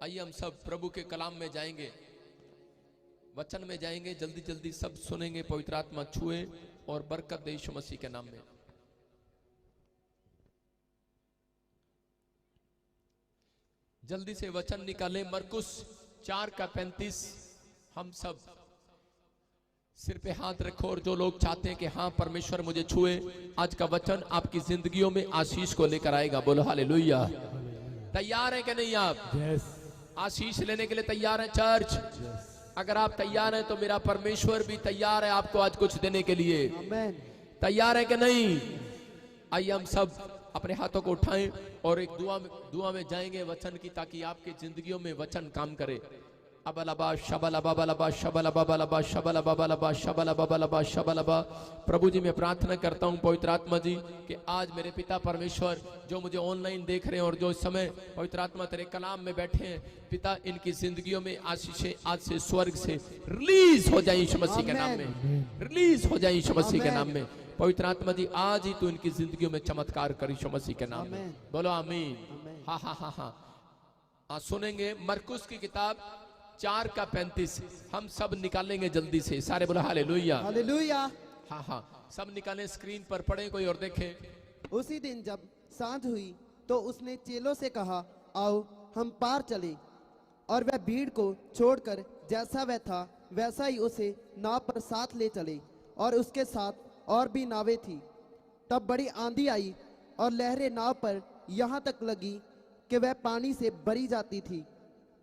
आइए हम सब प्रभु के कलाम में जाएंगे, वचन में जाएंगे, जल्दी जल्दी सब सुनेंगे। पवित्र आत्मा छुए और बरकत दे यीशु मसीह के नाम में। जल्दी से वचन निकालें। मरकुस 4:35। हम सब सिर पे हाथ रखो और जो लोग चाहते हैं कि हाँ परमेश्वर मुझे छुए, आज का वचन आपकी जिंदगियों में आशीष को लेकर आएगा। बोलो हालेलुया। तैयार है कि नहीं आप? आशीष लेने के लिए तैयार है चर्च? अगर आप तैयार हैं तो मेरा परमेश्वर भी तैयार है आपको आज कुछ देने के लिए। तैयार है कि नहीं? आइए हम सब अपने हाथों को उठाएं और एक दुआ में जाएंगे वचन की, ताकि आपकी जिंदगियों में वचन काम करे। अबलबा शबलबा बलबा शबलबा बलबा शबलबा बलबा शबलबा बलबा शबलबा। प्रभु जी मैं प्रार्थना करता हूं पवित्र आत्मा जी कि आज मेरे पिता परमेश्वर जो मुझे ऑनलाइन देख रहे हैं और जो इस समय पवित्र आत्मा तेरे कलाम में बैठे हैं, पिता इनकी जिंदगियों में आशीषें आज से स्वर्ग से रिलीज हो जाए यीशु मसीह के नाम में। रिलीज हो जाए यीशु मसीह के नाम में। पवित्र आत्मा जी आज ही तू इनकी जिंदगियों में चमत्कार कर यीशु मसीह के नाम में। बोलो आमीन। हाँ हाँ हाँ हाँ। सुनेंगे मरकुस की किताब 4:35। हम सब निकालेंगे जल्दी से, सारे बोलो हालेलुया हालेलुया। हाँ हाँ सब निकालें, स्क्रीन पर पढ़े कोई और देखे। उसी दिन जब सांझ हुई तो उसने चेलों से कहा, आओ हम पार चले। और वह भीड़ को छोड़कर जैसा वह था वैसा ही उसे नाव पर साथ ले चले, और उसके साथ और भी नावें थी। तब बड़ी आंधी आई और लहरें नाव पर यहाँ तक लगी कि वह पानी से भरी जाती थी।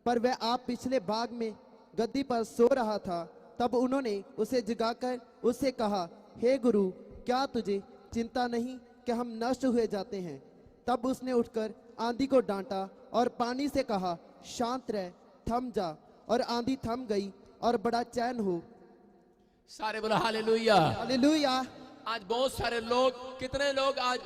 पर वह आप पिछले भाग में गद्दी पर सो रहा था। तब उन्होंने उसे जगाकर उससे कहा, हे गुरु, क्या तुझे चिंता नहीं कि हम नष्ट हुए जाते हैं? तब उसने उठकर आंधी को डांटा और पानी से कहा, शांत रह, थम जा। और आंधी थम गई और बड़ा चैन हो। सारे बोलो हालेलुया हालेलुया। आज बहुत सारे लोग, कितने लोग आज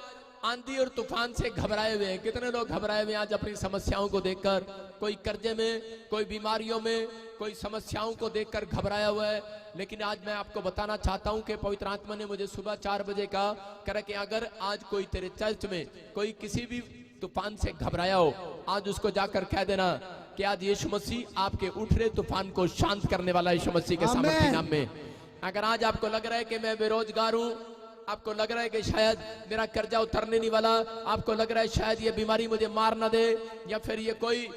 आंधी और तूफान से घबराए हुए हैं? कितने लोग घबराए हुए हैं आज अपनी समस्याओं को देखकर? कोई कर्जे में, कोई बीमारियों में, कोई समस्याओं को देखकर घबराया हुआ है। लेकिन आज मैं आपको बताना चाहता हूं कि पवित्र आत्मा ने मुझे सुबह 4 बजे कहा कि अगर आज कोई तेरे चर्च में कोई किसी भी तूफान से घबराया हो, आज उसको जाकर कह देना कि आज यीशु मसीह आपके उठ रहे तूफान को शांत करने वाला यीशु मसीह के सामर्थ्य नाम में। अगर आज आपको लग रहा है कि मैं बेरोजगार हूं, आपको लग रहा है कि शायद मेरा कर्जा उतरने नहीं वाला, आपको लग रहा है शायद ये बीमारी मुझे मार ना दे, या फिर ये कोई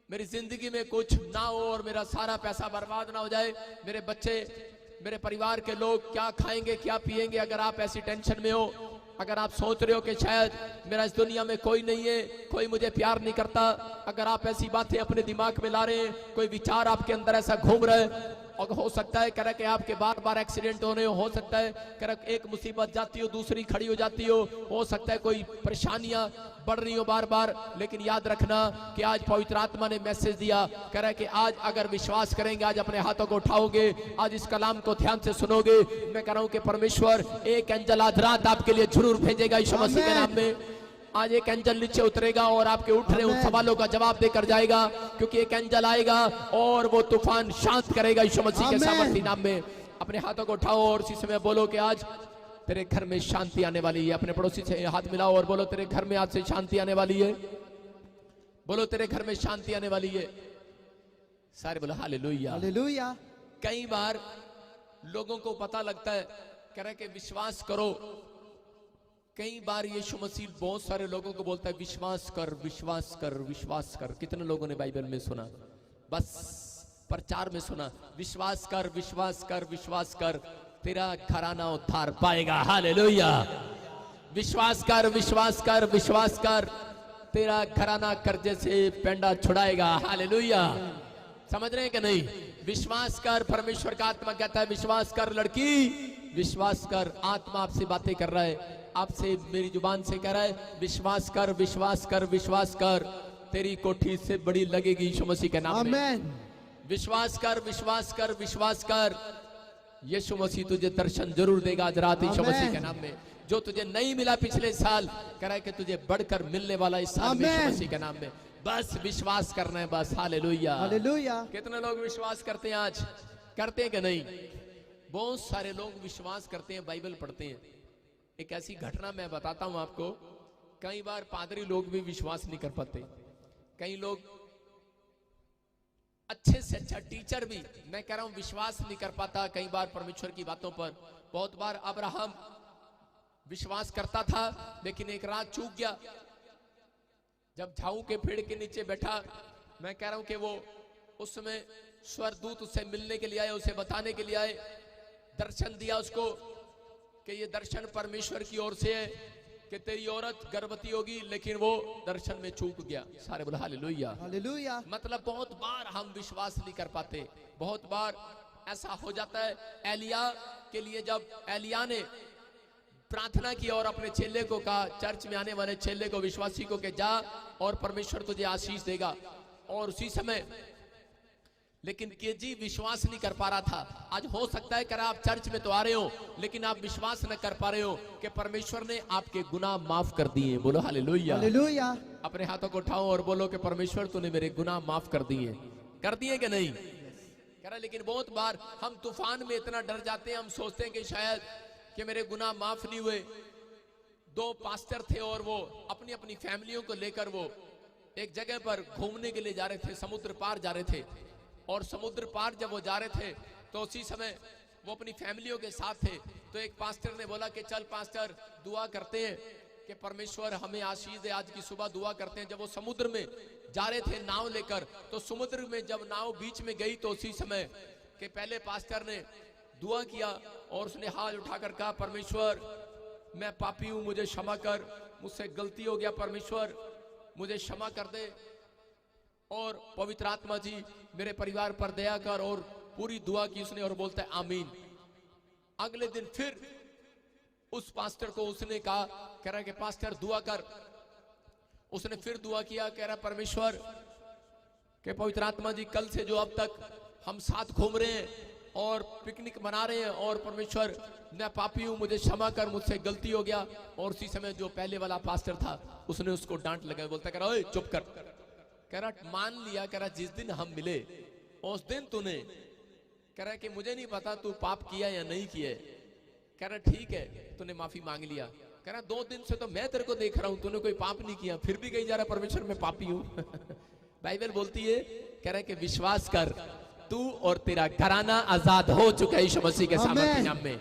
मेरी जिंदगी में कुछ ना हो और मेरा सारा पैसा बर्बाद ना हो जाए, मेरे बच्चे, मेरे परिवार के लोग क्या खाएंगे क्या पिएंगे, अगर आप ऐसी टेंशन में हो, अगर आप सोच रहे हो कि शायद मेरा इस दुनिया में कोई नहीं है, कोई मुझे प्यार नहीं करता, अगर आप ऐसी बातें अपने दिमाग में ला रहे हैं, कोई विचार आपके अंदर ऐसा घूम रहा है, और हो सकता है कि आपके बार बार एक्सीडेंट हो रहे हो सकता है एक मुसीबत जाती हो दूसरी खड़ी हो जाती हो सकता है कोई परेशानियां बढ़ रही हो बार बार, लेकिन याद रखना कि आज पवित्र आत्मा ने मैसेज दिया, कह रहा है कि आज अगर विश्वास करेंगे, आज अपने हाथों को उठाओगे, आज इस कलाम को ध्यान से सुनोगे, मैं कह रहा हूं कि परमेश्वर एक एंजल आज रात आपके लिए जरूर भेजेगा यीशु मसीह के नाम में। आज एक एंजल नीचे उतरेगा और आपके उठ रहे उन सवालों का जवाब देकर जाएगा, क्योंकि एक एंजल आएगा और वो तूफान शांत करेगा यीशु मसीह के सामर्थ्य नाम में। अपने हाथों को उठाओ और इसी समय बोलो कि आज तेरे घर में शांति आने वाली है। अपने पड़ोसी से हाथ मिलाओ और बोलो तेरे घर में आज से शांति आने वाली है। बोलो तेरे घर में शांति आने वाली है। सारे बोलो हालेलुया हालेलुया। कई बार लोगों को पता लगता है, कह रहे कि विश्वास करो। कई बार यीशु मसीह बहुत सारे लोगों को बोलता है विश्वास कर, विश्वास कर, विश्वास कर। कितने लोगों ने बाइबल में सुना? बस प्रचार में सुना, विश्वास कर, विश्वास कर, विश्वास कर, तेरा घराना उद्धार पाएगा। हालेलुया। विश्वास कर, विश्वास कर, विश्वास कर, तेरा घराना कर्जे से पेंडा छुड़ाएगा। हालेलुया। समझ रहे हैं कि नहीं? विश्वास कर। परमेश्वर का आत्मा कहता है विश्वास कर लड़की, विश्वास कर। आत्मा आपसे बातें कर रहा है, आपसे मेरी जुबान से कह रहा है विश्वास कर, विश्वास कर, विश्वास कर, तेरी कोठी से बड़ी लगेगी यीशु मसीह के नाम में। विश्वास कर, विश्वास कर, विश्वास कर। यीशु मसीह तुझे दर्शन जरूर देगा आज रात यीशु मसीह के नाम में। जो तुझे नहीं मिला पिछले साल, कह रहा है कि तुझे बढ़कर मिलने वाला इस साल यीशु मसीह के नाम में। बस विश्वास करना है, बस। Hallelujah hallelujah. कितने लोग विश्वास करते हैं? आज करते हैं कि नहीं? बहुत सारे लोग विश्वास करते हैं, बाइबल पढ़ते हैं। एक ऐसी घटना मैं बताता हूं आपको। कई बार पादरी लोग भी विश्वास नहीं कर पाते। कई लोग अच्छे से अच्छा टीचर भी, मैं कह रहा हूं, विश्वास नहीं कर पाता कई बार परमेश्वर की बातों पर। बहुत बार अब्राहम विश्वास करता था, लेकिन एक रात चूक गया। जब झाऊ के पेड़ के नीचे बैठा, मैं कह रहा हूं कि वो उस समय स्वर्गदूत उससे मिलने के लिए आए, उसे बताने के लिए आए, दर्शन दिया उसको कि ये दर्शन परमेश्वर की ओर से है कि तेरी औरत गर्भवती होगी, लेकिन वो दर्शन में चूक गया। सारे बोला हालेलुया। हालेलुया। मतलब बहुत बार हम विश्वास नहीं कर पाते, बहुत बार ऐसा हो जाता है। एलिया के लिए जब एलिया ने प्रार्थना की और अपने चेले को कहा, चर्च में आने वाले चेले को, विश्वासी को, कि जा और परमेश्वर तुझे आशीष देगा, और उसी समय, लेकिन केजी विश्वास नहीं कर पा रहा था। आज हो सकता है कि आप चर्च में तो आ रहे हो, लेकिन आप विश्वास न कर पा रहे हो कि परमेश्वर ने आपके गुनाह माफ कर दिए। बोलो हालेलुया। हालेलुया। अपने हाथों को उठाओ और बोलो कि परमेश्वर तूने मेरे गुनाह माफ कर दिए। कर दिए कि नहीं? कह रहा, लेकिन बहुत बार हम तूफान में इतना डर जाते हैं, हम सोचते हैं कि शायद कि मेरे गुनाह माफ नहीं हुए। दो पास्टर थे और वो अपनी अपनी फैमिलियों को लेकर वो एक जगह पर घूमने के लिए जा रहे थे, समुद्र पार जा रहे थे। और समुद्र पार जब वो जा रहे थे तो उसी समय वो अपनी फैमिलियों के साथ थे। तो एक पास्टर ने बोला कि चल पास्टर, दुआ करते हैं कि परमेश्वर हमें आशीष दे, आज की सुबह दुआ करते हैं। जब वो समुद्र में जा रहे थे नाव लेकर, तो समुद्र में जब नाव बीच में गई तो उसी समय के पहले पास्टर ने दुआ किया और उसने हाथ उठाकर कहा, परमेश्वर मैं पापी हूं, मुझे क्षमा कर, मुझसे गलती हो गया, परमेश्वर मुझे क्षमा कर दे, और पवित्र आत्मा जी मेरे परिवार पर दया कर। और पूरी दुआ की उसने और बोलता है आमीन। अगले दिन फिर उस पास्टर को उसने कहा, कह रहा कि पास्टर दुआ कर। उसने फिर दुआ किया, कह रहा परमेश्वर के पवित्र आत्मा जी, कल से जो अब तक हम साथ घूम रहे हैं और पिकनिक मना रहे हैं, और परमेश्वर मैं पापी हूं, मुझे क्षमा कर, मुझसे गलती हो गया। और उसी समय जो पहले वाला पास्टर था उसने उसको डांट लगाया, बोलता कह रहा ओए चुप कर। कह रहा मान लिया, कह रहा जिस दिन हम मिले उस दिन तूने, कह रहा कि मुझे नहीं पता तू पाप किया या नहीं किया। कह रहा ठीक है, तूने माफी मांग लिया। कह रहा 2 दिन से तो मैं तेरे को देख रहा हूं, तूने कोई पाप नहीं किया, फिर भी कही जा रहा परमेश्वर मैं पापी हूं। बाइबल बोलती है, कह रहा कि विश्वास कर, तू और तेरा घराना आजाद हो चुका है यीशु मसीह के सामर्थ्य नाम में।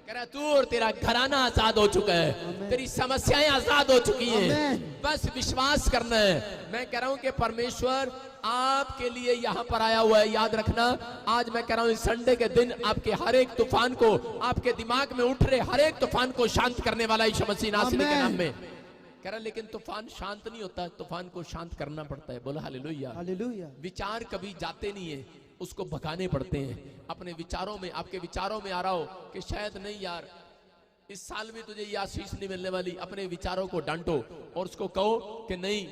कह रहा तू और तेरा घराना आजाद हो चुका है, तेरी समस्याएं आजाद हो चुकी हैं, बस विश्वास करना है। मैं कह रहा हूं कि परमेश्वर आपके लिए यहां पर आया हुआ है। याद रखना, आज मैं कह रहा हूं इस संडे के दिन आपके हर एक तूफान को, आपके दिमाग में उठ रहे हर एक तूफान को शांत करने वाला यीशु मसीह नासरी के नाम में। कह रहा लेकिन तूफान शांत नहीं होता, तूफान को शांत करना पड़ता है। बोलो हालेलुया। हालेलुया। विचार कभी जाते नहीं है, उसको भगाने पड़ते हैं। अपने विचारों में, आपके विचारों में आ रहा हो कि शायद नहीं यार इस साल भी तुझे ये आशीष नहीं मिलने वाली, अपने विचारों को डांटो और उसको कहो कि नहीं,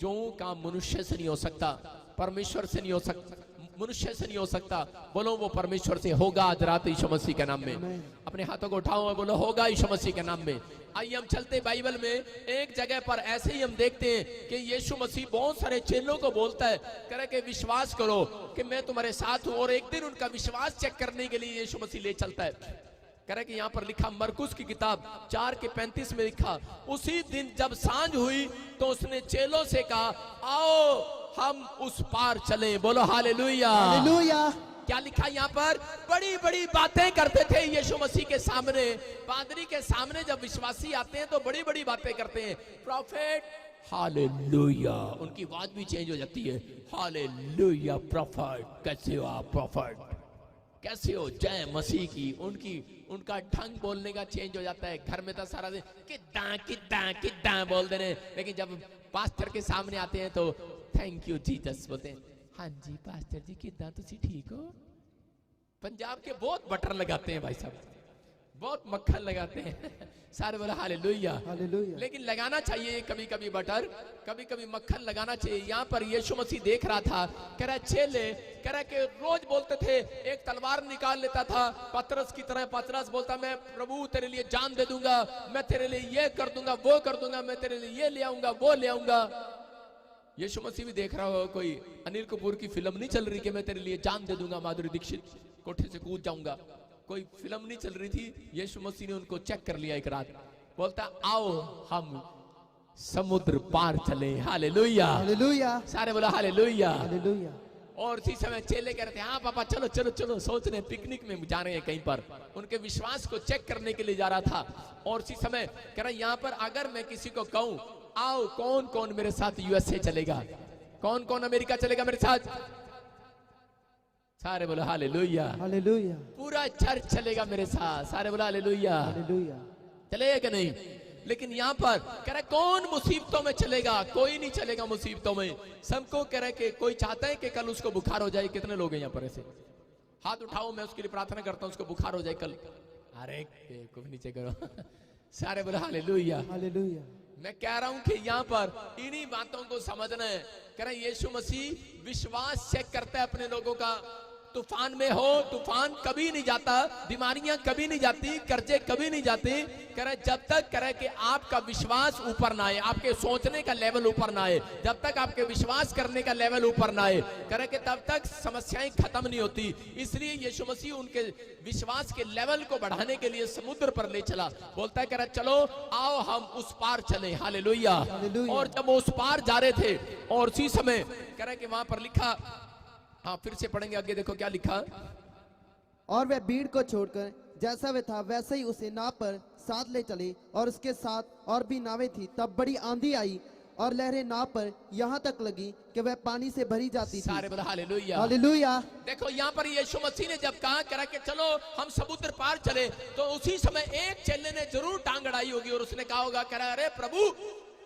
जो काम मनुष्य से नहीं हो सकता, परमेश्वर से नहीं हो सकता, मनुष्य से नहीं हो सकता, बोलो वो परमेश्वर से होगा आज रात यीशु मसीह के नाम में। अपने हाथों को उठाओ और बोलो होगा यीशु मसीह के नाम में। आइए हम चलते बाइबल में एक जगह पर ऐसे ही हम देखते हैं कि यीशु मसीह बहुत सारे चेलों को बोलता है, कह रहा कि विश्वास करो कि मैं तुम्हारे साथ हूं। और एक दिन उनका विश्वास चेक करने के लिए यीशु मसीह ले चलता है। कह रहा कि यहाँ पर लिखा मरकुस की किताब 4:35 में लिखा, उसी दिन जब सांझ हुई तो उसने चेलों से कहा आओ हम उस पार चलें। बोलो हालेलुया। हालेलुया। क्या लिखा यहाँ पर? बड़ी बड़ी बातें करते थे यीशु मसीह के सामने, पादरी के सामने जब विश्वासी आते हैं तो बड़ी बड़ी बातें करते हैं। प्रॉफेट, हालेलुया, उनकी आवाज भी चेंज हो जाती है। हालेलुया प्रॉफेट, कैसे हो आप प्रॉफेट, कैसे हो, जय मसीह की। उनका ढंग बोलने का चेंज हो जाता है। घर में तो सारा दिन किद्दां किद्दां किद्दां बोल दे रहे, लेकिन जब पास्टर के सामने आते हैं तो थैंक यू जीसस बोलते हैं। हाँ जी पास्टर जी किद्दां, तुसी ठीक हो। पंजाब के बहुत बटर लगाते हैं भाई साहब, बहुत मक्खन लगाते हैं। सारे बोला हालेलुया। हालेलुया। लेकिन लगाना चाहिए कभी कभी बटर, कभी कभी मक्खन लगाना चाहिए। यहाँ पर यीशु मसीह देख रहा था, कह रहा चेले, कह रहा कि रोज बोलते थे, एक तलवार निकाल लेता था पतरस की तरह। पतरस बोलता मैं प्रभु तेरे लिए जान दे दूंगा, मैं तेरे लिए ये कर दूंगा, वो कर दूंगा, मैं तेरे लिए ये ले आऊंगा, वो ले आऊंगा। यीशु मसीह भी देख रहा हो, कोई अनिल कपूर की फिल्म नहीं चल रही कि मैं तेरे लिए जान दे दूंगा, माधुरी दीक्षित कोठे से कूद जाऊंगा, कोई फिल्म नहीं चल रही थी। यीशु मसीह ने उनको चेक कर लिया एक रात, बोलता आओ हम समुद्र पार चले। हालेलुया। हालेलुया। सारे बोला हालेलुया। हालेलुया। और इसी समय चेले कह रहे थे हाँ पापा चलो चलो चलो, सोच रहे पिकनिक में जा रहे हैं कहीं पर, उनके विश्वास को चेक करने के लिए जा रहा था। और इसी समय कह रहा यहाँ पर अगर मैं किसी को कहूं आओ कौन कौन मेरे साथ यूएसए चलेगा, कौन कौन अमेरिका चलेगा मेरे साथ, सारे बोलो हालेलुया, हालेलुया, पूरा चर्च चलेगा मेरे साथ, सारे बोलो हालेलुया, हालेलुया। चलेगा कि नहीं। लेकिन यहाँ पर कह रहा कौन मुसीबतों में चलेगा, कोई नहीं चलेगा मुसीबतों में। सबको कह रहा कि कोई चाहता है कि कल उसको बुखार हो जाए, कितने लोग हैं यहाँ पर ऐसे, हाथ उठाओ, मैं उसके लिए प्रार्थना करता हूँ उसको बुखार हो जाए कल। अरे को नीचे करो सारे बोलो हालेलुया, हालेलुया। मैं कह रहा हूं कि यहाँ पर इन्हीं बातों को समझना है। कह रहे यीशु मसीह विश्वास चेक करता है अपने लोगों का। तूफान में हो, तूफान कभी नहीं जाता, बीमारियां कभी नहीं जाती, कर्जे कभी नहीं जाते। कह रहे जब तक कह रहे कि आपका विश्वास ऊपर ना आए, आपके सोचने का लेवल ऊपर ना आए, जब तक आपके विश्वास करने का लेवल ऊपर ना आए, कह रहे कि तब तक समस्याएं खत्म नहीं होती। इसलिए यीशु मसीह उनके विश्वास के लेवल को बढ़ाने के लिए समुद्र पर ले चला। बोलता है कह रहा चलो आओ हम उस पार चले, हालेलुया। और जब वो उस पार जा रहे थे और उसी समय कह रहे कि वहां पर लिखा, हाँ फिर से पढ़ेंगे आगे, देखो क्या लिखा। और वह भीड़ को छोड़कर जैसा वह था वैसे ही उसे नाव पर साथ ले चले, और उसके साथ और भी नावें थी। तब बड़ी आंधी आई और लहरें नाव पर यहाँ तक लगी कि वह पानी से भरी जाती थी। सारे बोलो हालेलुया, हालेलुया। देखो यहाँ पर यीशु मसीह ने जब कहा करा कि चलो हम समुद्र पार चले, तो उसी समय एक चेले ने जरूर टांग अड़ाई होगी और उसने कहा होगा, कह रहा अरे प्रभु,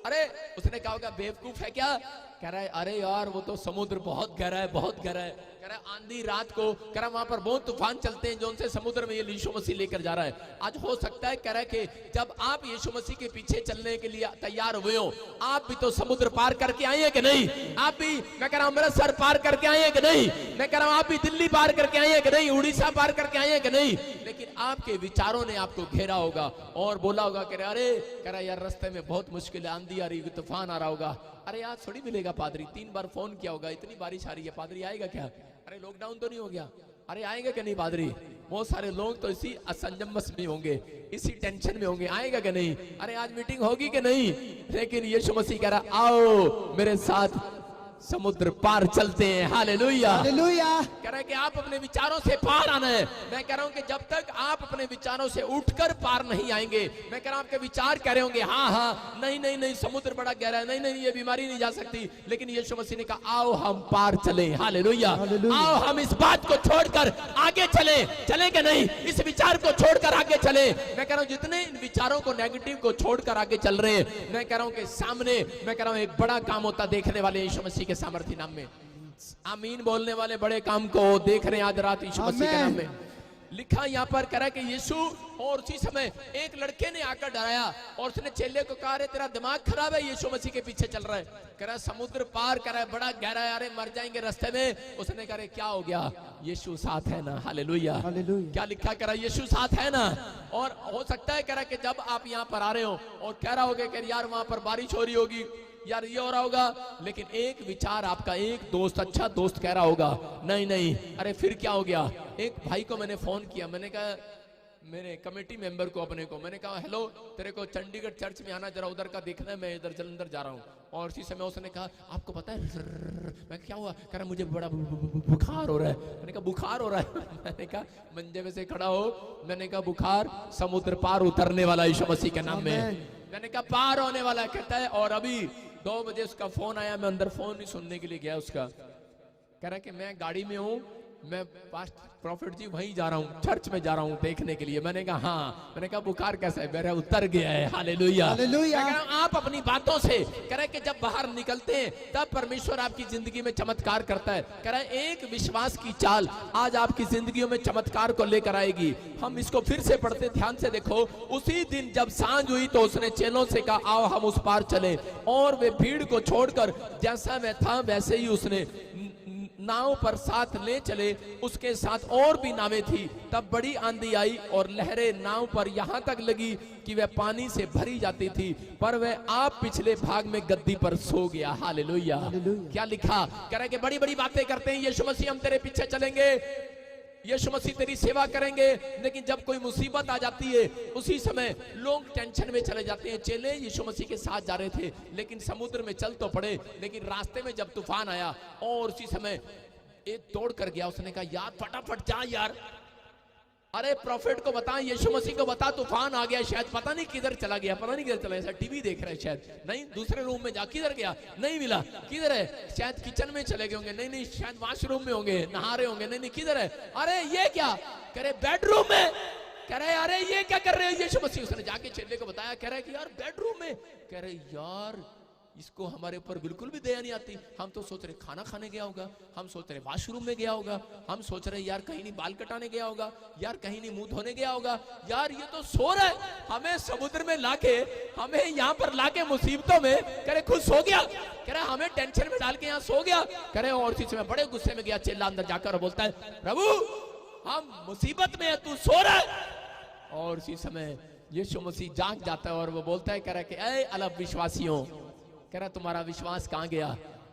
अरे उसने कहा होगा बेवकूफ है क्या, कह रहा है अरे यार वो तो समुद्र बहुत गहरा है, बहुत गहरा है। कह रहा है आंधी रात को, कह रहा वहां पर बहुत तूफान चलते हैं जो उनसे समुद्र में ये यीशु मसीह लेकर जा रहा है। आज हो सकता है कह रहा है कि जब आप यीशु मसीह के पीछे चलने के लिए तैयार हुए हो, आप भी तो समुद्र पार करके आए हैं कि नहीं, आप भी, मैं कह रहा हूं अमृतसर पार करके आए हैं कि नहीं, मैं कह रहा हूं आप भी दिल्ली पार करके आए हैं कि नहीं, उड़ीसा पार करके आए हैं कि नहीं। लेकिन आपके विचारों ने आपको घेरा होगा और बोला होगा कह रहा अरे, कह रहा यार रास्ते में बहुत मुश्किल है, आंधी आ रही है, तूफान आ रहा होगा, अरे यार थोड़ी मिलेगा पादरी, 3 बार फोन किया होगा, इतनी बारिश आ रही है, पादरी आएगा क्या, अरे लॉकडाउन तो नहीं हो गया, अरे आएगा क्या नहीं पादरी। बहुत सारे लोग तो इसी असंजमस में होंगे, इसी टेंशन में होंगे, आएगा क्या नहीं, अरे आज मीटिंग होगी कि नहीं। लेकिन यीशु मसीह कह रहा आओ मेरे साथ समुद्र पार चलते हैं, हालेलुया, हालेलुया। कह रहा है कि आप अपने विचारों से पार आना है। मैं कह रहा हूं कि जब तक आप अपने विचारों से उठकर पार नहीं आएंगे, मैं कह रहा हूं आपके विचार कह रहे होंगे हाँ हाँ नहीं नहीं नहीं समुद्र बड़ा गहरा है, नहीं नहीं ये बीमारी नहीं जा सकती, लेकिन यीशु मसीह ने कहा आओ हम पार चले, हालेलुया, आओ हम इस बात को छोड़कर आगे चले, चले कि नहीं, इस विचार को छोड़कर आगे चले। मैं कह रहा हूं जितने इन विचारों को, नेगेटिव को छोड़कर आगे चल रहे हैं, मैं कह रहा हूं कि सामने, मैं कह रहा हूं एक बड़ा काम होता देखने वाले यीशु मसीह के सामर्थ्य नाम में। आमीन बोलने वाले बड़े काम को देख रहे हैं आज रात यीशु मसीह के नाम में। लिखा यहाँ पर कह रहा है कि यीशु, और उसी समय एक लड़के ने आकर डराया और उसने चेले को कहा अरे तेरा दिमाग खराब है, यीशु मसीह के पीछे चल रहा है, कह रहा समुद्र पार, कह रहा है बड़ा गहरा है, अरे मर जाएंगे रास्ते में। उसने कहा क्या हो गया, यीशु साथ है ना, हालेलुया, क्या लिखा, कह रहा यीशु साथ है ना। और हो सकता है कह रहा कि जब आप यहाँ पर आ रहे हो और कह रहा होगा कि यार वहां पर बारिश हो रही होगी, यार ये हो रहा होगा, लेकिन एक विचार आपका, एक दोस्त, अच्छा दोस्त कह रहा होगा नहीं नहीं, अरे फिर क्या हो गया। एक भाई को मैंने फोन किया, मैंने कहा मेरे कमेटी मेंबर को, अपने को, मैंने कहा हेलो तेरे को चंडीगढ़ चर्च में आना, जरा उधर का देखना है, मैं इधर जलंधर जा रहा हूँ। और इसी समय उसने कहा आपको पता है, मैं क्या हुआ, कह रहा मुझे बड़ा बुखार हो रहा है। मैंने कहा बुखार हो रहा है मैंने कहा मंजे में से खड़ा हो, मैंने कहा बुखार समुद्र पार उतरने वाला यीशु मसीह के नाम में, मैंने कहा पार होने वाला, कहता है। और अभी 2 बजे उसका फोन आया, मैं अंदर फोन ही सुनने के लिए गया उसका, कह रहा कि मैं गाड़ी में हूँ, मैं पास्ट प्रॉफिट जी वहीं जा रहा हूँ, चर्च में जा रहा हूँ देखने के लिए। मैंने कहा हाँ, मैंने कहा बुखार कैसा है, मेरा उतर गया है, हालेलुया, हालेलुया। आप अपनी बातों से कह रहे कि जब बाहर निकलते हैं तब परमेश्वर आपकी जिंदगी में चमत्कार करता है। कह रहे एक विश्वास की चाल आज आपकी जिंदगियों में चमत्कार को लेकर आएगी। हम इसको फिर से पढ़ते, ध्यान से देखो। उसी दिन जब सांझ हुई तो उसने चेलों से कहा आओ हम उस पार चले, और वे भीड़ को छोड़कर जैसा वह था वैसे ही उसने नाव पर साथ ले चले, उसके साथ और भी नावें थी। तब बड़ी आंधी आई और लहरें नाव पर यहाँ तक लगी कि वह पानी से भरी जाती थी, पर वह आप पिछले भाग में गद्दी पर सो गया, हालेलुया। क्या लिखा, कह रहा है कि बड़ी बड़ी बातें करते हैं यीशु मसीह, हम तेरे पीछे चलेंगे, यीशु मसीह तेरी सेवा करेंगे, लेकिन जब कोई मुसीबत आ जाती है उसी समय लोग टेंशन में चले जाते हैं। चेले यीशु मसीह के साथ जा रहे थे लेकिन समुद्र में चल तो पड़े, लेकिन रास्ते में जब तूफान आया और उसी समय एक दौड़ कर गया, उसने कहा यार फटाफट जा यार, अरे प्रॉफिट को बता, यीशु मसीह को बता तूफान आ गया, शायद पता नहीं किधर चला गया, पता नहीं किधर चला गया, टीवी देख रहा है शायद, नहीं दूसरे रूम में जा, किधर गया नहीं मिला, किधर है, शायद किचन में चले गए होंगे, नहीं नहीं शायद वॉशरूम में होंगे, नहा रहे होंगे, नहीं नहीं किधर है, अरे ये क्या, कह रहे बेडरूम में, कह रहे अरे ये क्या कर रहे हो यीशु मसीह, उसने जाके चेले को बताया, कह रहे कि यार बेडरूम में, कह रहे यार इसको हमारे ऊपर बिल्कुल भी दया नहीं आती, हम तो सोच रहे खाना खाने गया होगा, हम सोच रहे वॉशरूम में गया होगा, हम सोच रहे यार कहीं नहीं बाल कटाने गया होगा, यार कहीं नहीं मुंह धोने गया होगा, यार ये तो सो रहा है, हमें समुद्र में लाके, हमें यहाँ पर लाके मुसीबतों में, कह रहे खुद सो गया, कह रहे हमें टेंशन में डाल के यहाँ सो गया, कह रहे और इसी समय बड़े गुस्से में गया, चेला अंदर जाकर बोलता है प्रभु हम मुसीबत में है, तू सो रहा है, और इसी समय यीशु मसीह जाग जाता है और वो बोलता है, कह रहा है कि ऐ अलब विश्वासियों, कह रहा तुम्हारा विश्वास कहां गया,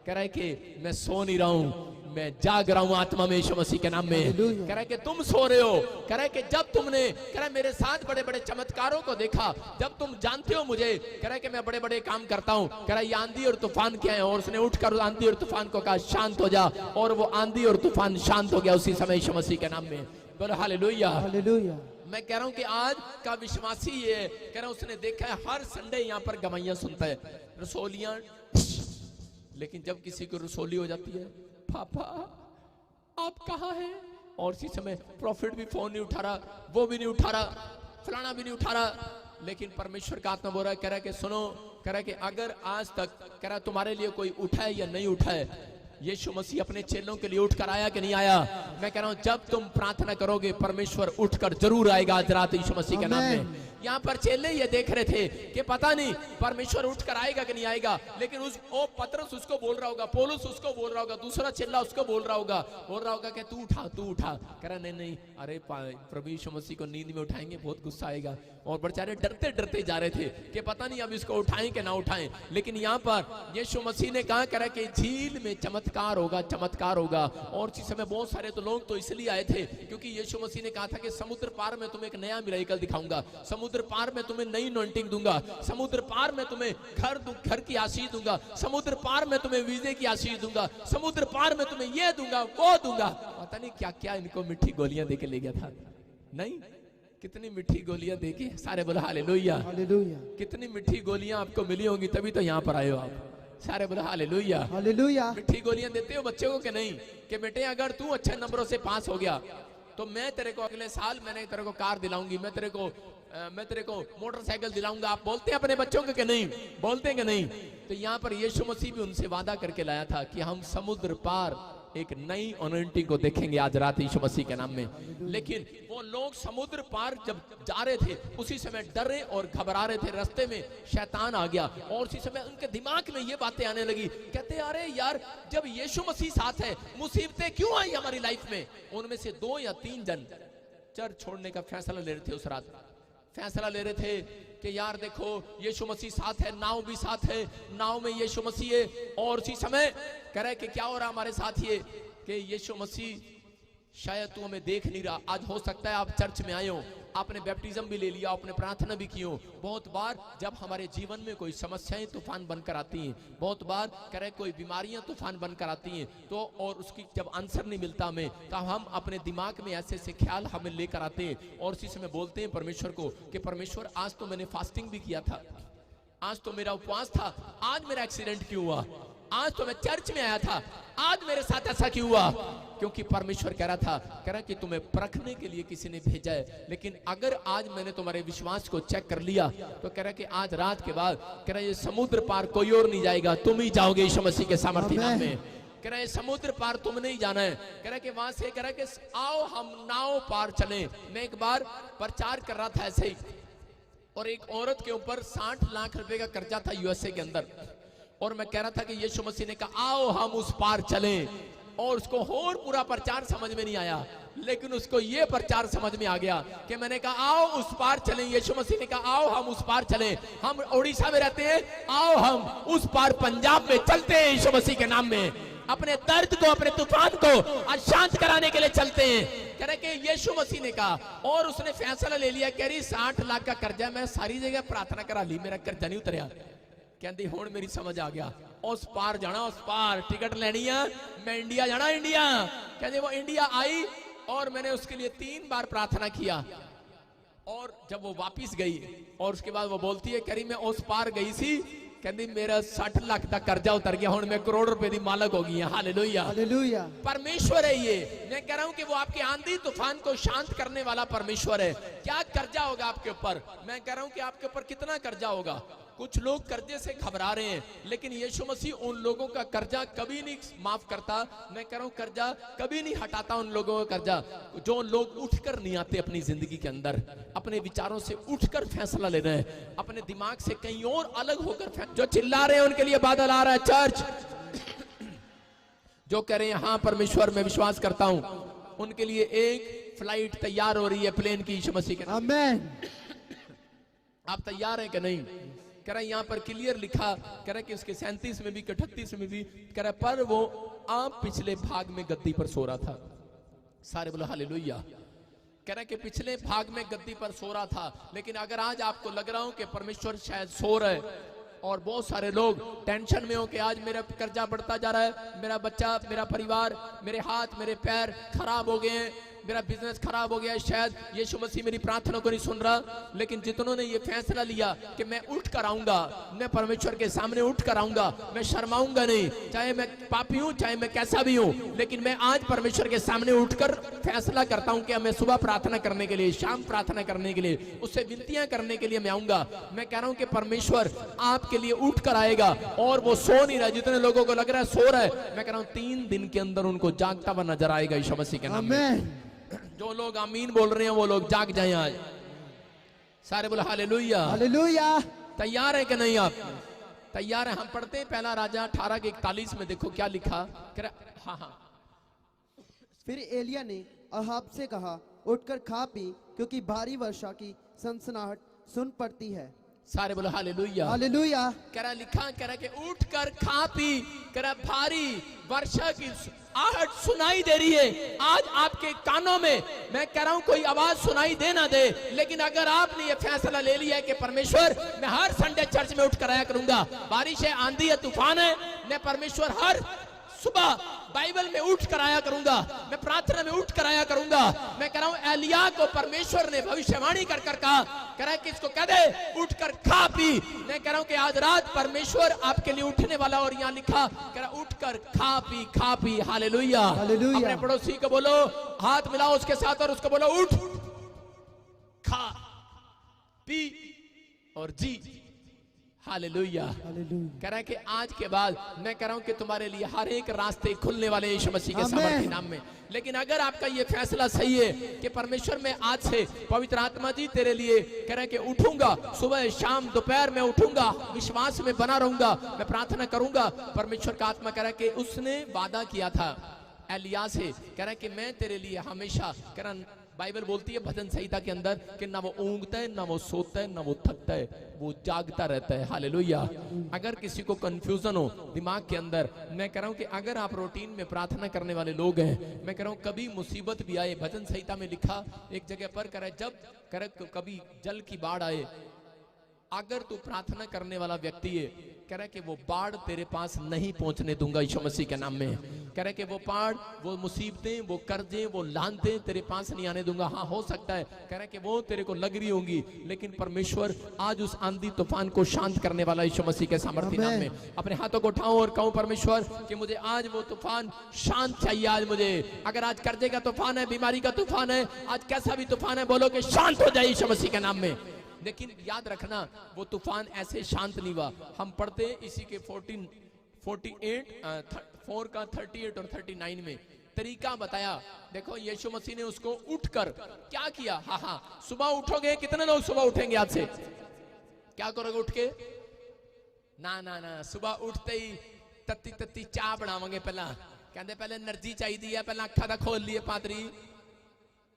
कह रहा है कि मैं सो नहीं रहा हूं, मैं जाग रहा हूं आत्मा में यीशु मसीह के नाम में, कह रहा है कि तुम सो रहे हो, कह रहा है कि जब तुमने, कह रहा है मेरे साथ बड़े बड़े चमत्कारों को देखा, जब तुम जानते हो मुझे, कह रहा है कि मैं बड़े बड़े काम करता हूं, कह रहा है ये आंधी और तूफान क्या है, और उसने उठकर आंधी और तूफान को कहा शांत हो जा, और वो आंधी और तूफान शांत हो गया उसी समय यीशु मसीह के नाम में, बोलो हालेलुया हालेलुया। मैं कह रहा हूं कि आज का विश्वासी ये कह रहा हूं, उसने देखा है हर संडे यहाँ पर गवाइयां सुनता है, रसोलियां, लेकिन जब किसी को रसोली हो जाती है, पापा आप कहाँ हैं, और इसी समय प्रॉफिट भी फोन नहीं उठा रहा, वो भी नहीं उठा रहा, फलाना भी नहीं उठा रहा, लेकिन परमेश्वर का आत्मा बोल रहा है, कह रहा है कि सुनो, कह रहा है कि अगर आज तक, कह रहा है तुम्हारे लिए कोई उठा है या नहीं उठा है, यीशु मसीह अपने चेलों के लिए उठकर आया कि नहीं आया, मैं कह रहा हूं जब तुम प्रार्थना करोगे परमेश्वर उठकर जरूर आएगा आज रात यीशु मसीह के नाम में। यहाँ पर चेले ये देख रहे थे कि पता नहीं परमेश्वर उठकर आएगा कि नहीं आएगा, लेकिन ओ पतरस उसको बोल रहा होगा, पौलुस उसको बोल रहा होगा, दूसरा चेला उसको बोल रहा होगा कि तू उठा, कह रहा नहीं अरे प्रभु यीशु मसीह को नींद में उठाएंगे बहुत गुस्सा आएगा, और बेचारे डरते डरते जा रहे थे कि पता नहीं अब इसको उठाएं कि ना उठाएं, लेकिन यहाँ पर यीशु मसीह ने कहा करा कि झील में चमत्कार होगा, और इसी समय बहुत सारे तो लोग तो इसलिए आए थे क्योंकि यीशु मसीह ने कहा था कि समुद्र पार में तुम्हें एक नया मिराकल दिखाऊंगा, समुद्र पार में तुम्हें नई अनॉइंटिंग दूंगा, समुद्र पार में तुम्हें घर की आशीष दूंगा, समुद्र पार में तुम्हें वीजे की आशीष दूंगा, समुद्र पार में तुम्हें ये दूंगा वो दूंगा, पता नहीं क्या क्या इनको मिठी गोलियां देके ले गया था, नहीं कितनी मिठी गोलियां देके, सारे बोला हालेलुया हालेलुया, कितनी मिठी गोलियां आपको मिली होंगी तभी तो यहाँ पर आए हो आप, सारे बोला हालेलुया हालेलुया। मिठी गोलियां देते हो बच्चे को कि नहीं, कि बेटे अगर तू अच्छे नंबरों से पास हो गया तो मैं तेरे को अगले साल मैंने तेरे को कार दिलाऊंगी, मैं तेरे को मोटरसाइकिल दिलाऊंगा, आप बोलते हैं अपने बच्चों को कि नहीं, बोलते हैं कि नहीं। तो यहाँ पर यीशु मसीह भी उनसे वादा करके लाया था कि हम समुद्र पार एक नई अनॉइंटिंग को देखेंगे आज रात यीशु मसीह के नाम में, लेकिन वो लोग समुद्र पार जब जा रहे थे उसी समय डर रहे और घबरा रहे थे, रास्ते में शैतान आ गया और उसी समय उनके दिमाग में ये बातें आने लगी, कहते अरे यार जब यीशु मसीह साथ है मुसीबतें क्यों आई हमारी लाइफ में। उनमें से 2 या 3 जन चर्च छोड़ने का फैसला ले रहे थे, उस रात फैसला ले रहे थे कि यार देखो यीशु मसीह साथ है, नाव भी साथ है, नाव में यीशु मसीह है, और उसी समय कह रहे कि क्या हो रहा हमारे साथ ये कि यीशु मसीह शायद तू हमें देख नहीं रहा, आज हो सकता है आप चर्च में आए हो, आपने बैप्टिज्म भी ले लिया, आपने प्रार्थना भी की हो, बहुत बार जब हमारे जीवन में कोई समस्याएं तूफान बनकर आती हैं, बहुत बार कह रहे कोई बीमारियां तूफान बनकर आती हैं, तो और उसकी जब आंसर नहीं मिलता हमें तो हम अपने दिमाग में ऐसे ऐसे ख्याल हमें लेकर आते हैं और उसी समय बोलते हैं परमेश्वर को कि परमेश्वर आज तो मैंने फास्टिंग भी किया था, आज तो मेरा उपवास था, आज मेरा एक्सीडेंट क्यों हुआ, आज तो मैं चर्च में आया था, आज मेरे साथ ऐसा क्यों हुआ। क्योंकि परमेश्वर कह रहा कि तुम्हें परखने के लिए किसी ने भेजा है, लेकिन अगर आज मैंने तुम्हारे विश्वास को चेक कर लिया तो कह रहा कि आज रात के बाद कह रहा ये समुद्र पार कोई और नहीं जाएगा, तुम ही जाओगे यीशु मसीह के सामर्थ्य नाम में। कह रहा है समुद्र पार तुम नहीं जाना है, कह रहा है कि वहां से कह रहा है कि आओ हम नाव पार चले। मैं एक बार प्रचार कर रहा था ऐसे ही, और एक औरत के ऊपर 60 लाख रुपए का कर्जा था यूएसए के अंदर, और मैं कह रहा था कि यीशु मसीह ने कहा आओ हम उस पार चलें, और उसको और पूरा प्रचार समझ में नहीं आया, लेकिन उसको ये प्रचार समझ में आ गया कि मैंने कहा आओ उस पार चलें। यीशु मसीह ने कहा आओ हम उस पार चलें, हम उड़ीसा में रहते हैं, आओ हम उस पार पंजाब में चलते हैं यीशु मसीह के नाम में, अपने दर्द को अपने तूफान को आज शांत कराने के लिए चलते हैं। कह रहे कि यीशु मसीह ने कहा, और उसने फैसला ले लिया, कह रही 60 लाख का कर्जा, मैं सारी जगह प्रार्थना करा ली, मेरा कर्जा नहीं उतरिया। कहती हुण मेरी समझ आ गया, उस पार जाना, उस पार टिकट लेनी है, मैं इंडिया जाना, इंडिया। कहते वो इंडिया आई और मैंने उसके लिए 3 बार प्रार्थना किया। और जब वो वापिस गई और उसके बाद वो बोलती है, करी मैं उस पार गई सी, कहती मेरा 60 लाख का कर्जा उतर गया, हुण मैं करोड़ रुपए की मालक हो गई है। Hallelujah, hallelujah. परमेश्वर है ये। मैं कह रहा हूं कि वो आपके आंधी तूफान को शांत करने वाला परमेश्वर है। क्या कर्जा होगा आपके ऊपर? मैं कह रहा हूं कि आपके ऊपर कितना कर्जा होगा। कुछ लोग कर्जे से घबरा रहे हैं, लेकिन यीशु मसीह उन लोगों का कर्जा कभी नहीं माफ करता। मैं कह रहा हूं कर्जा कभी नहीं हटाता उन लोगों का कर्जा, जो लोग उठकर नहीं आते अपनी जिंदगी के अंदर, अपने विचारों से उठकर फैसला ले रहे हैं, अपने दिमाग से कहीं और अलग होकर जो चिल्ला रहे हैं उनके लिए बादल आ रहा है। चर्च जो कह रहे हैं हाँ परमेश्वर मैं विश्वास करता हूं, उनके लिए एक फ्लाइट तैयार हो रही है प्लेन की यीशु मसीह के। आमीन। आप तैयार हैं कि नहीं? कह रहा यहाँ पर क्लियर लिखा, कह रहा कि उसके 37 में भी 38 में भी कह रहा पर वो आप पिछले भाग में गद्दी पर सो रहा था। सारे बोलो हालेलुया। कह रहा कि पिछले भाग में गद्दी पर सो रहा था, लेकिन अगर आज आपको लग रहा हो कि परमेश्वर शायद सो रहे और बहुत सारे लोग टेंशन में हो कि आज मेरा कर्जा बढ़ता जा रहा है, मेरा बच्चा, मेरा परिवार, मेरे हाथ मेरे पैर खराब हो गए हैं, मेरा बिजनेस खराब हो गया है, शायद यीशु मसीह मेरी प्रार्थना को नहीं सुन रहा। लेकिन जितनों ने ये फैसला लिया कि मैं उठ कर आऊंगा, मैं परमेश्वर के सामने उठ कर आऊंगा, मैं शर्माऊंगा नहीं, चाहे मैं पापी हूं चाहे मैं कैसा भी हूं, लेकिन मैं आज परमेश्वर के सामने उठकर फैसला करता हूं कि मैं सुबह प्रार्थना करने के लिए, शाम प्रार्थना करने के लिए, उससे विनतियां करने के लिए मैं आऊंगा। मैं कह रहा हूं कि परमेश्वर आपके लिए उठ कर आएगा और वो सो नहीं रहा। जितने लोगों को लग रहा है सो रहा है, मैं कह रहा हूं 3 दिन के अंदर उनको जागता हुआ नजर आएगा यीशु मसीह के नाम में। जो लोग आमीन बोल रहे हैं वो लोग जाग जाएं आज। सारे बोलो हालेलुया, हालेलुया। तैयार है कि नहीं? आप तैयार है? हम पढ़ते हैं पहला राजा 18 के 41 में, देखो क्या लिखा। हाँ हाँ। फिर एलिया ने अहाब से कहा, उठकर खा पी, क्योंकि भारी वर्षा की सनसनाहट सुन पड़ती है। सारे बोलो हालेलुया, हालेलुया। कह रहा लिखा, कह रहा कि उठ कर खा पी, कह रहा भारी वर्षा की आहट सुनाई दे रही है आज आपके कानों में। मैं कह रहा हूं कोई आवाज सुनाई दे ना दे, लेकिन अगर आपने ये फैसला ले लिया है कि परमेश्वर मैं हर संडे चर्च में उठ कर आया करूंगा, बारिश है, आंधी है, तूफान है, मैं परमेश्वर हर सुबह बाइबल में उठ कर आया करूंगा, मैं प्रार्थना में उठ कर आया करूंगा। मैं कह रहा हूं एलिया को परमेश्वर ने भविष्यवाणी कर कर कहा, कह रहा है किसको कह दे उठ कर खा पी। मैं कह रहा हूं कि आज रात परमेश्वर आपके लिए उठने वाला, और यहाँ लिखा कह रहा उठ कर खा पी। हालेलुया। अपने पड़ोसी को बोलो, हाथ मिलाओ उसके साथ और उसको बोलो उठ खा पी और जी। हालेलुया। कह रहा है कि आज के बाद मैं कह रहा हूं कि तुम्हारे लिए हर एक रास्ते खुलने वाले यीशु मसीह के सामर्थ्य नाम में। लेकिन अगर आपका ये फैसला सही है कि परमेश्वर मैं आज से पवित्र आत्मा जी तेरे लिए कह रहा है कि उठूंगा, सुबह शाम दोपहर में उठूंगा, विश्वास में बना रहूंगा, मैं प्रार्थना करूंगा। परमेश्वर का आत्मा कह रहा है कि उसने वादा किया था एलिया से, कह रहा है कि मैं तेरे लिए हमेशा, कह रहा बाइबल बोलती है भजन संहिता के अंदर कि ना वो ऊँगता है, ना वो सोता है, ना वो थकता है, वो जागता रहता है। हालेलुया। अगर किसी को कंफ्यूजन हो दिमाग के अंदर, मैं कह रहा हूं कि अगर आप रूटीन में प्रार्थना करने वाले लोग हैं, मैं कह रहा हूं कभी मुसीबत भी आए, भजन संहिता में लिखा एक जगह पर कह रहा है जब कह रहा कभी जल की बाढ़ आए, अगर तू प्रार्थना करने वाला व्यक्ति है, कह रहा है कि वो बाढ़ तेरे पास नहीं पहुंचने दूंगा यीशु मसीह के नाम में। कह रहा है कि वो बाढ़, वो मुसीबतें, वो कर्जे, वो लानतें तेरे पास नहीं आने दूंगा। हाँ हो सकता है, कह रहा है कि वो तेरे को लग रही होंगी, लेकिन परमेश्वर आज उस आंधी तूफान को शांत करने वाला यीशु मसीह के सामर्थ्य नाम में। अपने हाथों को उठाओ और कहूं परमेश्वर कि मुझे आज वो तूफान शांत चाहिए। आज मुझे अगर आज कर्जे का तूफान है, बीमारी का तूफान है, आज कैसा भी तूफान है, बोलो कि शांत हो जाए यीशु मसीह के नाम में। लेकिन याद रखना वो तूफान ऐसे शांत नहीं हुआ। हम पढ़ते इसी के 4 का 38 और 39 में तरीका बताया। देखो यीशु मसीह ने उसको उठकर क्या किया। हाँ, सुबह उठोगे, कितने लोग सुबह उठेंगे आज से? क्या करोगे उठ के? ना सुबह उठते ही तत्ती चाह बनावांगे। कहते पहले एनर्जी चाहिए, पहले अखा दा खोल लिए पादरी,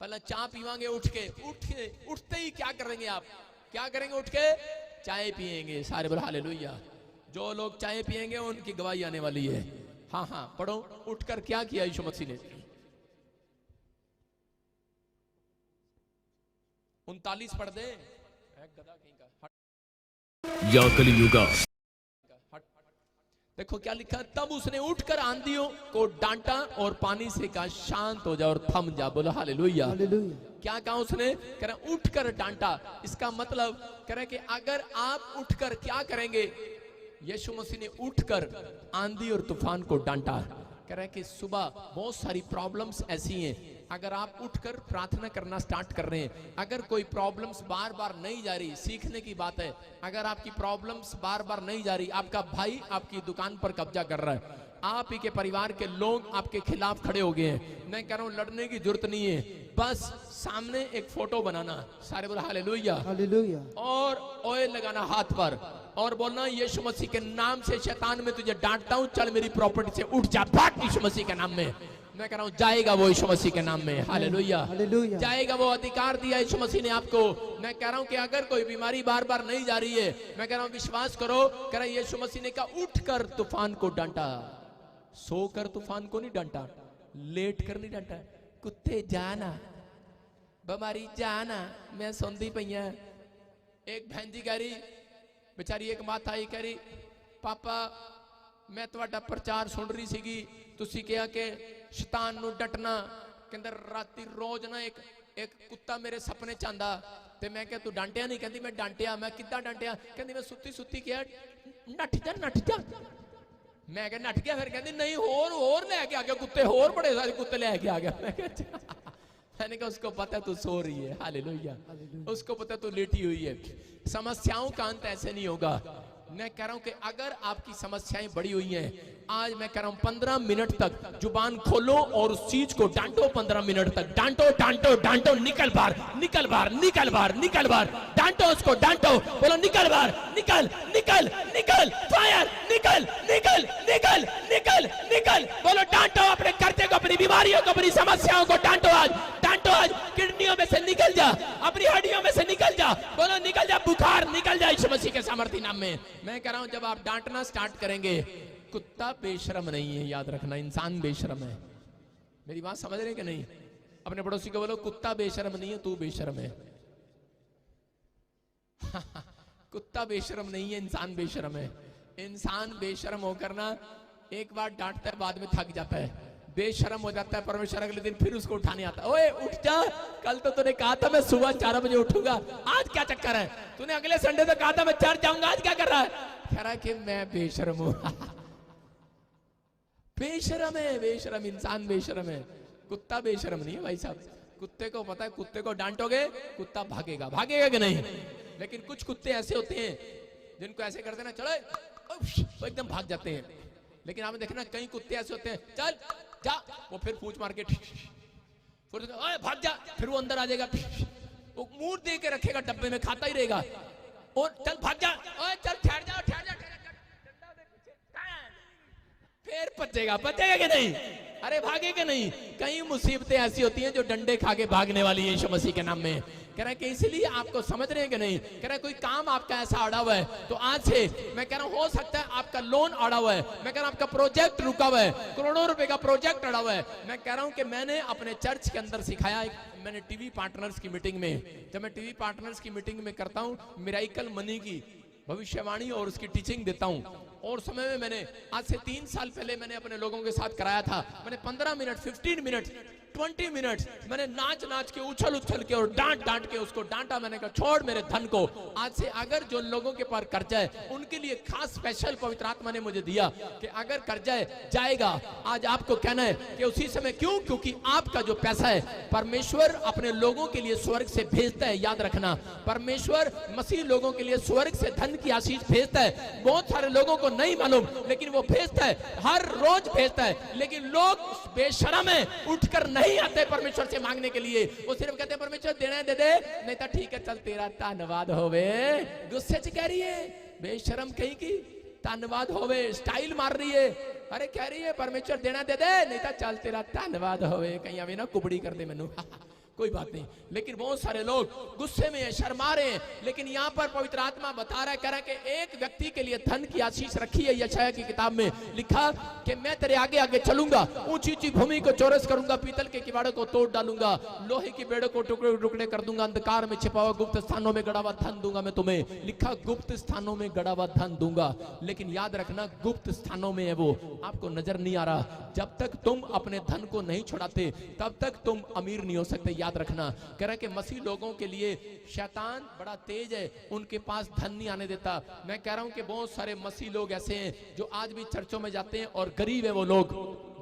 पहले चाह पीवांगे उठ के। उठते ही क्या करेंगे आप? क्या करेंगे? उठ के चाय पिएंगे। सारे बोलो हालेलुया। जो लोग चाय पिएंगे उनकी गवाही आने वाली है। हाँ पढ़ो, उठकर क्या किया यीशु मसीह ने? 39 पढ़ दे। या कलियुगा देखो क्या लिखा, तब उसने उठकर आंधियों को डांटा और पानी से कहा शांत हो जा और थम जा। बोलो हालेलुया। हालेलुया। क्या कहा उसने, कह रहा उठकर डांटा। इसका मतलब कह रहा कि अगर आप उठकर क्या करेंगे, यीशु मसीह ने उठकर आंधी और तूफान को डांटा। कह रहा है कि सुबह बहुत सारी प्रॉब्लम्स ऐसी हैं, अगर आप उठकर प्रार्थना करना स्टार्ट कर रहे हैं, अगर कोई प्रॉब्लम्स बार बार नहीं जा रही, सीखने की बात है, अगर आपकी प्रॉब्लम्स बार बार नहीं जा रही, आपका भाई आपकी दुकान पर कब्जा कर रहा है, आप ही के परिवार के लोग आपके खिलाफ खड़े हो गए हैं, मैं कह रहा हूं लड़ने की जरूरत नहीं है, बस सामने एक फोटो बनाना, सारे बोला हालेलुया, हालेलुया। और ऑयल लगाना हाथ पर और बोलना यीशु मसीह के नाम से शैतान में तुझे डांटता हूं, चल मेरी प्रॉपर्टी से उठ जा, भाग यीशु मसीह के नाम में। मैं कह रहा हूं जाएगा वो यीशु मसीह के नाम में, हालेलुया, हालेलुया। जाएगा वो अधिकार दिया यीशु मसीह ने आपको। मैं कह रहा हूं कि अगर कोई बीमारी बार बार नहीं जा रही है, मैं कह रहा हूं विश्वास करो, कह रहा यीशु मसीह ने कहा उठकर तूफान को डांटा, सोकर तूफान को नहीं डांटा, लेट कर नहीं डांटा। कुत्ते जाना, बीमारी जाना, मैं सुनती पई हां। एक बहन जी कह रही, बेचारी एक माता आई कह रही, पापा मैं ਤੁਹਾਡਾ ਪ੍ਰਚਾਰ ਸੁਣ ਰਹੀ ਸੀਗੀ, ਤੁਸੀਂ ਕਿਹਾ ਕਿ ਸ਼ੈਤਾਨ ਨੂੰ ਡਟਣਾ, ਕਹਿੰਦਾ ਰਾਤੀ ਰੋਜ਼ ਨਾ ਇੱਕ ਕੁੱਤਾ ਮੇਰੇ ਸੁਪਨੇ ਚ ਆਂਦਾ, ਤੇ ਮੈਂ ਕਿਹਾ ਤੂੰ ਡਾਂਟਿਆ ਨਹੀਂ, ਕਹਿੰਦੀ ਮੈਂ ਡਾਂਟਿਆ। ਮੈਂ ਕਿੱਦਾਂ ਡਾਂਟਿਆ, ਕਹਿੰਦੀ ਮੈਂ ਸੁੱਤੀ ਸੁੱਤੀ ਕਿਹਾ ਨੱਠ ਜਾ ਨੱਠ ਜਾ, ਮੈਂ ਕਿਹਾ ਨੱਠ ਗਿਆ, ਫਿਰ ਕਹਿੰਦੀ ਨਹੀਂ ਹੋਰ ਲੈ ਕੇ ਆ ਗਿਆ ਕੁੱਤੇ, ਹੋਰ ਬੜੇ ਸਾਰੇ ਕੁੱਤੇ ਲੈ ਕੇ ਆ ਗਿਆ। मैं मैंने कहा उसको पता तू सो रही है, हालेलुया, उसको पता तू लेटी हुई है। समस्याओं का अंत ऐसे नहीं होगा। मैं कह रहा हूं कि अगर आपकी समस्याएं बड़ी हुई हैं, आज मैं कह रहा हूं 15 मिनट तक जुबान खोलो और उस चीज को डांटो, 15 मिनट तक डांटो डांटो डांटो, निकल बाहर निकल बाहर निकल बाहर निकल बाहर, डांटो उसको डांटो, बोलो निकल बाहर, निकल निकल निकल, फायर, निकल निकल निकल निकल निकल, बोलो डांटो अपने कर्जे को, अपनी बीमारियों को, अपनी समस्याओं को डांटो आज, डांटो आज, किडनियों में से निकल जा, अपनी हड्डियों में से निकल जा, बोलो निकल जा, बुखार निकल जा यीशु मसीह के सामर्थ्य नाम में। मैं कह रहा हूं जब आप डांटना स्टार्ट करेंगे, कुत्ता बेशरम नहीं है, याद रखना, इंसान बेशरम है। मेरी बात समझ रहे कि नहीं? अपने पड़ोसी को बोलो कुत्ता बेशरम नहीं है, तू बेशरम है। कुत्ता बेशरम नहीं है, इंसान बेशरम है। इंसान बेशरम होकर ना एक बार डांटता है, बाद में थक जाता है, बेशरम हो जाता है, परमेश्वर अगले दिन फिर उसको उठाने आता है। ओए उठ जा, कल तो तूने कहा था मैं सुबह 4 बजे उठूंगा, आज क्या चक्कर है? तूने अगले संडे तो कहा था मैं चर्च जाऊंगा, आज क्या कर रहा है? कह रहा है कि मैं बेशरम हूं। बेशरम है, बेशरम इंसान बेशरम है, कुत्ता बेशरम नहीं है भाई साहब। कुत्ते को पता है, कुत्ते को डांटोगे कुत्ता भागेगा, भागेगा कि नहीं? लेकिन कुछ कुत्ते ऐसे होते हैं जिनको ऐसे करते ना, चलो वो एकदम भाग जाते हैं। लेकिन आपने देखना कई कुत्ते ऐसे होते हैं, चल जा, वो फिर पूंछ मार के भाग जा, फिर वो अंदर आ जाएगा, वो मुंह दे के रखेगा डब्बे में, खाता ही रहेगा, और चल भाग जा, चल ठहर जा ठहर जा, फिर बचेगा, बचेगा कि नहीं? अरे भागेगा नहीं। कई मुसीबतें ऐसी होती हैं जो डंडे खा के भागने वाली है यीशु मसीह के नाम में। कह रहा है कि इसलिए आपको समझ रहे हैं कि नहीं? कह रहा है कोई काम आपका ऐसा अड़ा हुआ है, तो आज से मैं कह रहा हूं हो सकता है आपका लोन अड़ा हुआ है, मैं कह रहा हूं आपका प्रोजेक्ट रुका हुआ है, करोड़ों रुपए का प्रोजेक्ट अड़ा हुआ है। मैं कह रहा हूं कि मैंने अपने चर्च के अंदर सिखाया, मैंने टीवी पार्टनर्स की मीटिंग में, जब मैं टीवी पार्टनर्स की मीटिंग में करता हूं मिराइकल मनी की भविष्यवाणी और उसकी टीचिंग देता हूं, और समय में मैंने आज से 3 साल पहले मैंने अपने लोगों के साथ कराया था। मैंने 15 मिनट 15 मिनट 20 मिनट मैंने नाच नाच के उछल उछल के और डांट डांट के उसको डांटा। मैंने कहा छोड़ मेरे धन को। आज से अगर जो लोगों के पास कर्जा है उनके लिए खास स्पेशल पवित्र आत्मा ने मुझे दिया कि अगर कर्जा है जाएगा, आज आपको कहना है कि उसी समय, क्यों? क्योंकि आपका जो पैसा है परमेश्वर अपने लोगों के लिए स्वर्ग से भेजता है। याद रखना, परमेश्वर मसीह लोगों के लिए स्वर्ग से धन की आशीष भेजता है। बहुत सारे लोगों को नहीं मालूम, लेकिन वो भेजता है, हर रोज भेजता है। लेकिन लोग बेशरम है, उठकर नहीं आते परमेश्वर से मांगने के लिए। वो सिर्फ कहते हैं परमेश्वर देना है दे दे, नहीं तो ठीक है चल तेरा धन्यवाद होवे। गुस्से से कह रही है, बेशरम कहीं की, धन्यवाद होवे, स्टाइल मार रही है। अरे कह रही है परमेश्वर देना दे दे, नहीं तो चल तेरा धन्यवाद होवे। कहीं अभी ना कुबड़ी कर दे मैनू। कोई बात नहीं। लेकिन बहुत सारे लोग गुस्से में हैं, शर्मा रहे हैं। लेकिन यहाँ पर पवित्र आत्मा बता रहा है, कह रहा है कि एक व्यक्ति के लिए धन की आशीष रखी है। यशायाह की किताब में लिखा कि मैं तेरे आगे आगे चलूंगा, ऊंची ऊंची भूमि को चौरस करूंगा, पीतल के किवाड़ों को तोड़ डालूंगा, लोहे की बेड़ों को टुकड़े टुकड़े कर दूंगा, अंधकार में छिपा हुआ गुप्त स्थानों में गड़ा हुआ धन दूंगा मैं तुम्हें। लिखा गुप्त स्थानों में गड़ा हुआ धन दूंगा। लेकिन याद रखना, गुप्त स्थानों में है वो, आपको नजर नहीं आ रहा। जब तक तुम अपने धन को नहीं छुड़ाते तब तक तुम अमीर नहीं हो सकते। याद रखना, कह रहा है कि मसीह लोगों के लिए शैतान बड़ा तेज है, उनके पास धन नहीं आने देता। मैं कह रहा हूं कि बहुत सारे मसीह लोग ऐसे हैं जो आज भी चर्चों में जाते हैं और गरीब है, वो लोग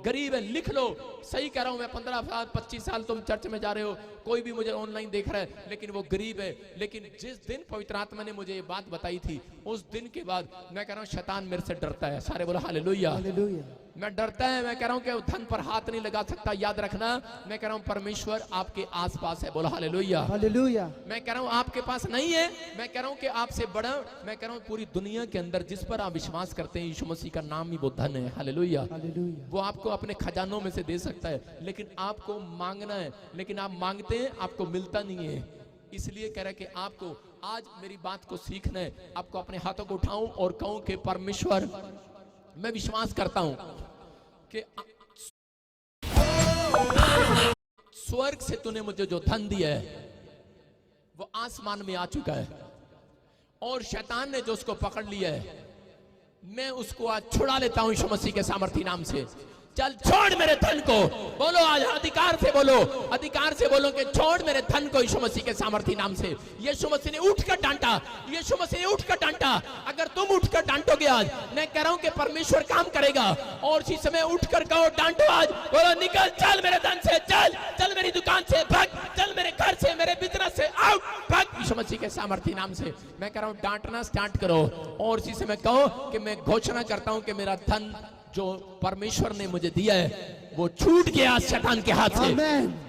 गरीब है। लिख लो, सही कह रहा हूं मैं, 15 साल 25 साल तुम चर्च में जा रहे हो, कोई भी मुझे ऑनलाइन देख रहा है, लेकिन वो गरीब है। लेकिन जिस दिन पवित्र आत्मा ने मुझे ये बात बताई थी, उस दिन के बाद मैं कह रहा हूं शैतान मेरे से डरता है। सारे बोलो हालेलुया। हालेलुया। मैं डरता है। मैं कह रहा हूं कि धन पर हाथ नहीं लगा सकता। याद रखना, मैं कह रहा हूं परमेश्वर आपके आसपास है। बोलो हालेलुया। हालेलुया। मैं कह रहा हूं आपके पास नहीं है, मैं कह रहा हूं कि आपसे बड़ा, मैं कह रहा हूं पूरी दुनिया के अंदर जिस पर आप विश्वास करते हैं, यीशु मसीह का नाम ही वो धन है। हालेलुया। हालेलुया। वो आपको अपने खजानों में से दे सकता है, लेकिन आपको मांगना है। लेकिन आप मांगते हैं, आपको मिलता नहीं है। इसलिए कह रहा है कि आपको आज मेरी बात को सीखना है। आपको अपने हाथों को उठाऊं और कहूं कि परमेश्वर, मैं विश्वास करता हूं कि स्वर्ग से तूने मुझे जो धन दिया है वो आसमान में आ चुका है, और शैतान ने जो उसको पकड़ लिया है, मैं उसको आज छुड़ा लेता हूं यीशु मसीह के सामर्थी नाम से। चल छोड़ मेरे धन को। बोलो आज अधिकार से बोलो, अधिकार से बोलो कि छोड़ मेरे धन को यीशु मसीह के सामर्थी नाम से। यीशु मसीह ने उठकर डांटा, यीशु मसीह ने उठकर डांटा। अगर तुम उठकर डांटोगे आज, मैं कह रहा हूं कि परमेश्वर काम करेगा। और इसी समय उठकर कहो, डांटो आज, बोलो निकल, चल मेरे धन से, चल चल मेरी दुकान से भाग, चल मेरे घर से, मेरे बिजनेस से आउट, भाग यीशु मसीह के सामर्थी नाम से। मैं कह रहा हूं डांटना स्टार्ट करो, और इसी समय कहो कि मैं घोषणा करता हूं कि मेरा धन जो परमेश्वर ने मुझे दिया है वो छूट गया शैतान के हाथ से।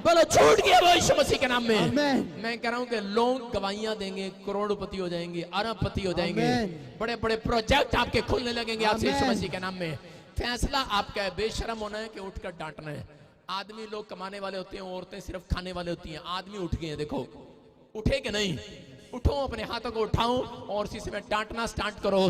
बोलो छूट गया वो यीशु मसीह के नाम में। मैं कह रहा हूं कि लोग गवाहियां देंगे, करोड़पति हो जाएंगे, अरबपति हो जाएंगे, बड़े बड़े प्रोजेक्ट आपके खुलने लगेंगे आज से यीशु मसीह के नाम में। फैसला आपका है, बेशरम होना है कि उठकर डांटना है। आदमी लोग कमाने वाले होते हैं, औरतें सिर्फ खाने वाले होती हैं। आदमी उठ गए हैं, देखो उठे कि नहीं? उठो, अपने हाथों को उठाओ और इसी समय डांटना स्टार्ट करो,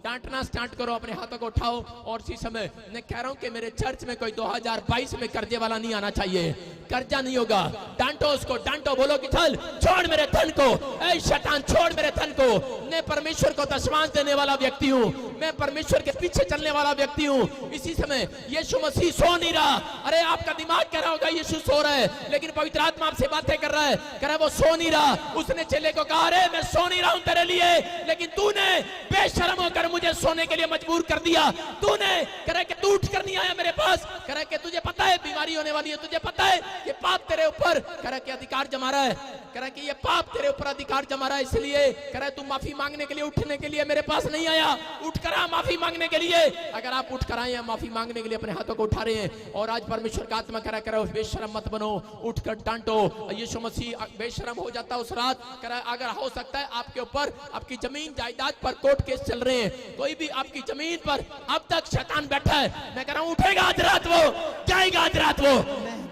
डांटना स्टार्ट करो, अपने हाथों को उठाओ। और इसी समय मैं कह रहा हूं कि मेरे चर्च में कोई 2022 में कर्जे वाला नहीं आना चाहिए, कर्जा नहीं होगा। डांटो उसको, डांटो, बोलो कि चल छोड़ मेरे धन को, ऐ शैतान छोड़ मेरे धन को। मैं परमेश्वर को दशमांश देने वाला व्यक्ति हूं, मैं परमेश्वर के पीछे चलने वाला व्यक्ति हूं। इसी समय यीशु मसीह सो नहीं रहा। अरे आपका दिमाग कह रहा होगा यीशु सो रहा है, लेकिन पवित्र आत्मा आपसे बातें कर रहा है, कह रहा है वो सो नहीं रहा। उसने चेले को कहा, अरे मैं सो नहीं रहा हूं तेरे लिए, लेकिन तूने बेशर्म होकर मुझे सोने के लिए मजबूर कर दिया। तूने कह रहा कि तू उठ कर नहीं आया मेरे पास, कह रहा कि तुझे पता है बीमारी होने वाली है, तुझे पता है ये पाप तेरे ऊपर, कह रहा कि अधिकार जमा रहा है, कह रहा कि ये पाप तेरे ऊपर अधिकार जमा रहा है, इसलिए कह रहा तू माफी मांगने के लिए, उठने के लिए मेरे पास नहीं आया। उठ कर आ माफी मांगने के लिए। अगर आप उठ कर आए हैं माफी मांगने के लिए, अपने हाथों को उठा रहे हैं, और आज परमेश्वर का आत्मा कह रहा है बेशर्म मत बनो, उठकर डांटो। यीशु मसीह बेशर्म हो जाता उस रात, कह रहा अगर हो सकता है आपके ऊपर, आपकी जमीन जायदाद पर कोर्ट केस चल रहे हैं, कोई भी आपकी जमीन पर अब तक शैतान बैठा है, मैं कह रहा हूं उठेगा आज रात वो, जाएगा आज रात वो।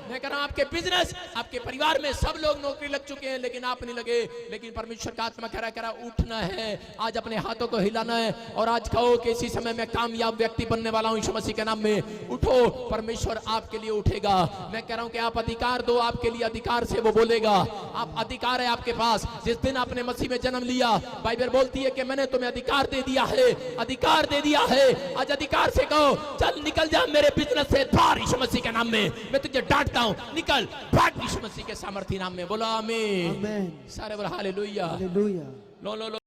मैं कह रहा हूं आपके बिजनेस, आपके परिवार में सब लोग नौकरी लग चुके हैं, लेकिन आप नहीं लगे। लेकिन परमेश्वर का आत्मा कह रहा उठना है आज, अपने हाथों को हिलाना है, और आज कहो कि इसी समय मैं कामयाब व्यक्ति बनने वाला हूं यीशु मसीह के नाम में। उठो, परमेश्वर आपके लिए उठेगा। मैं कह रहा हूं कि आप अधिकार दो, आपके लिए अधिकार से वो बोलेगा। आप अधिकार है आपके पास। जिस दिन आपने मसीह में जन्म लिया, बाइबल बोलती है कि मैंने तुम्हें अधिकार दे दिया है, अधिकार दे दिया है। आज अधिकार से कहो, चल निकल जा मेरे बिजनेस से बाहर यीशु मसीह के नाम में, मैं तुझे डांटता हूं, निकल भाग यीशु मसीह के सामर्थी नाम में। बोलो आमीन। सारे बोलो हालेलुया। हालेलुया। लो लो लो